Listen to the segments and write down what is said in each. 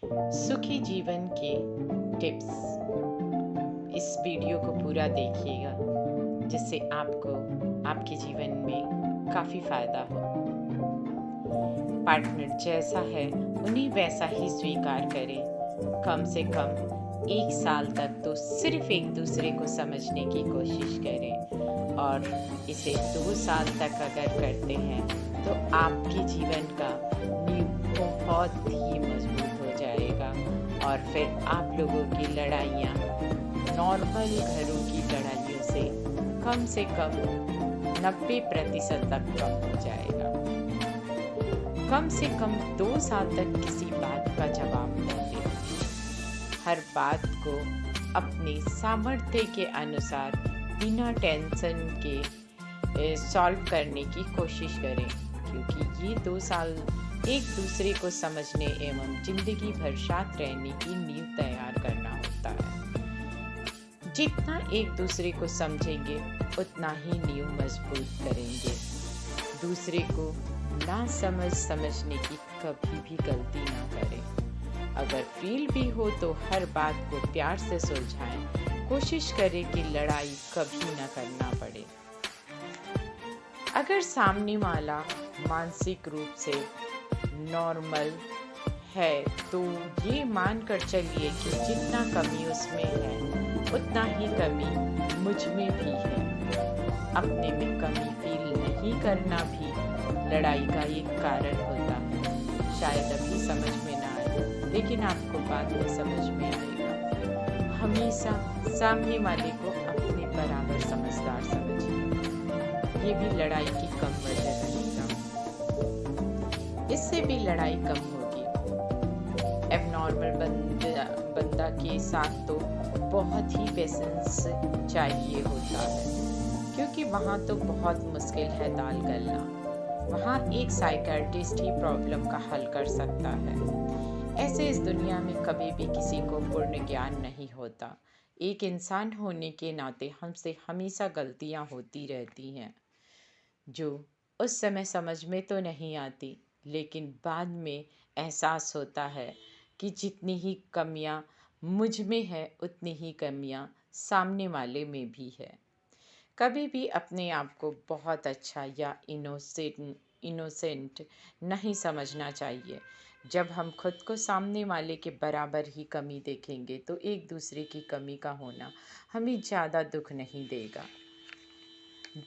सुखी जीवन के टिप्स। इस वीडियो को पूरा देखिएगा जिससे आपको आपके जीवन में काफ़ी फ़ायदा हो। पार्टनर जैसा है उन्हें वैसा ही स्वीकार करें। कम से कम 1 साल तक तो सिर्फ एक दूसरे को समझने की कोशिश करें और इसे 2 साल तक अगर करते हैं तो आपके जीवन का नींव बहुत ही मजबूत हो जाएगा और फिर आप लोगों की लड़ाइयाँ नॉर्मल घरों की लड़ाइयों से कम 90% तक कम हो जाएगा। कम से कम 2 साल तक किसी बात का जवाब न दें। हर बात को अपने सामर्थ्य के अनुसार बिना टेंशन के सॉल्व करने की कोशिश करें, क्योंकि ये 2 साल एक दूसरे को समझने एवं जिंदगी भर साथ रहने की नींव तैयार करना होता है। जितना एक दूसरे को समझेंगे उतना ही नींव मजबूत करेंगे। दूसरे को ना समझने की कभी भी गलती ना करें। अगर फील भी हो तो हर बात को प्यार से सुलझाएं। कोशिश करें कि लड़ाई कभी ना करना पड़े। अगर सामने वाला मानसिक रूप से नॉर्मल है तो ये मानकर चलिए कि जितना कमी उसमें है उतना ही कमी मुझ में भी है। अपने में कमी फील नहीं करना भी लड़ाई का एक कारण होता है। शायद अभी समझ में ना आए लेकिन आपको बाद में समझ में आएगा। हमेशा सामने वाले को अपने बराबर समझदार समझिए। ये भी लड़ाई की कम वजह रहेगा। इससे भी लड़ाई कम होगी। एबनॉर्मल बंदा के साथ तो बहुत ही पेशेंस चाहिए होता है, क्योंकि वहाँ तो बहुत मुश्किल है दाल गलना। वहाँ एक साइकियाट्रिस्ट ही प्रॉब्लम का हल कर सकता है। ऐसे इस दुनिया में कभी भी किसी को पूर्ण ज्ञान नहीं होता। एक इंसान होने के नाते हमसे हमेशा गलतियाँ होती रहती हैं, जो उस समय समझ में तो नहीं आती, लेकिन बाद में एहसास होता है कि जितनी ही कमियां मुझ में है उतनी ही कमियां सामने वाले में भी है। कभी भी अपने आप को बहुत अच्छा या इनोसेंट नहीं समझना चाहिए। जब हम खुद को सामने वाले के बराबर ही कमी देखेंगे तो एक दूसरे की कमी का होना हमें ज़्यादा दुख नहीं देगा।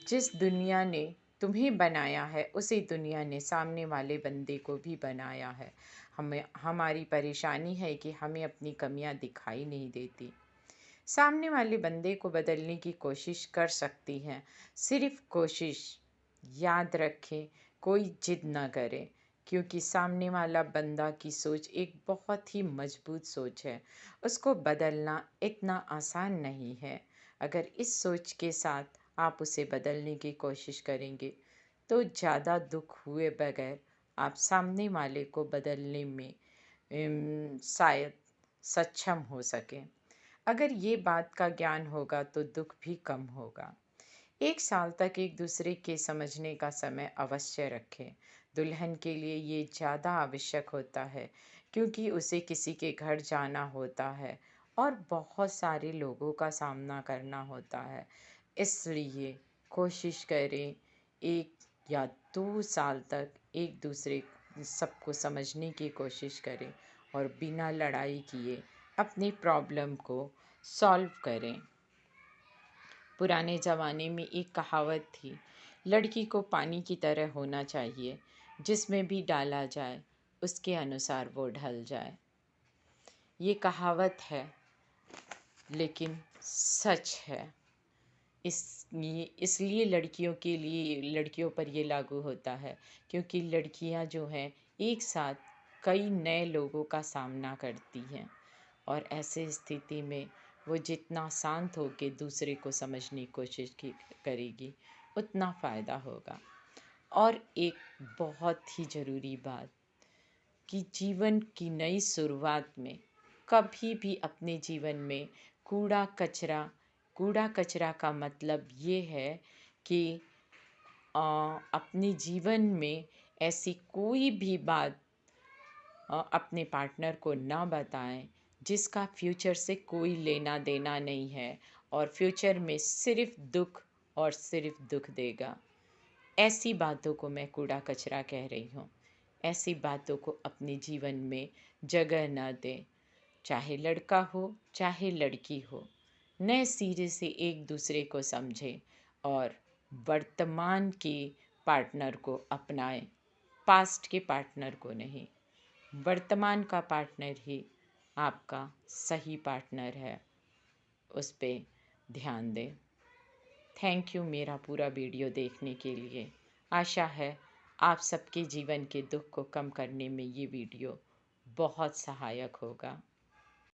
जिस दुनिया ने तुम्हें बनाया है उसी दुनिया ने सामने वाले बंदे को भी बनाया है। हमारी परेशानी है कि हमें अपनी कमियां दिखाई नहीं देती। सामने वाले बंदे को बदलने की कोशिश कर सकती हैं, सिर्फ कोशिश। याद रखें, कोई जिद ना करे, क्योंकि सामने वाला बंदा की सोच एक बहुत ही मजबूत सोच है। उसको बदलना इतना आसान नहीं है। अगर इस सोच के साथ आप उसे बदलने की कोशिश करेंगे तो ज़्यादा दुख हुए बगैर आप सामने वाले को बदलने में शायद सक्षम हो सकें। अगर ये बात का ज्ञान होगा तो दुख भी कम होगा। 1 साल तक एक दूसरे के समझने का समय अवश्य रखें। दुल्हन के लिए ये ज़्यादा आवश्यक होता है, क्योंकि उसे किसी के घर जाना होता है और बहुत सारे लोगों का सामना करना होता है। इसलिए कोशिश करें 1 या 2 साल तक एक दूसरे सबको समझने की कोशिश करें और बिना लड़ाई किए अपनी प्रॉब्लम को सॉल्व करें। पुराने ज़माने में एक कहावत थी, लड़की को पानी की तरह होना चाहिए, जिसमें भी डाला जाए उसके अनुसार वो ढल जाए। ये कहावत है लेकिन सच है। इसलिए लड़कियों पर ये लागू होता है, क्योंकि लड़कियां जो हैं एक साथ कई नए लोगों का सामना करती हैं और ऐसे स्थिति में वो जितना शांत होकर दूसरे को समझने की कोशिश करेगी उतना फ़ायदा होगा। और एक बहुत ही ज़रूरी बात कि जीवन की नई शुरुआत में कभी भी अपने जीवन में कूड़ा कचरा का मतलब ये है कि अपने जीवन में ऐसी कोई भी बात अपने पार्टनर को ना बताएं जिसका फ्यूचर से कोई लेना देना नहीं है और फ्यूचर में सिर्फ दुख और सिर्फ दुख देगा। ऐसी बातों को मैं कूड़ा कचरा कह रही हूँ। ऐसी बातों को अपने जीवन में जगह न दें। चाहे लड़का हो चाहे लड़की हो, नए सिरे से एक दूसरे को समझें और वर्तमान के पार्टनर को अपनाएं, पास्ट के पार्टनर को नहीं। वर्तमान का पार्टनर ही आपका सही पार्टनर है, उस पे ध्यान दें। थैंक यू मेरा पूरा वीडियो देखने के लिए। आशा है आप सबके जीवन के दुख को कम करने में ये वीडियो बहुत सहायक होगा।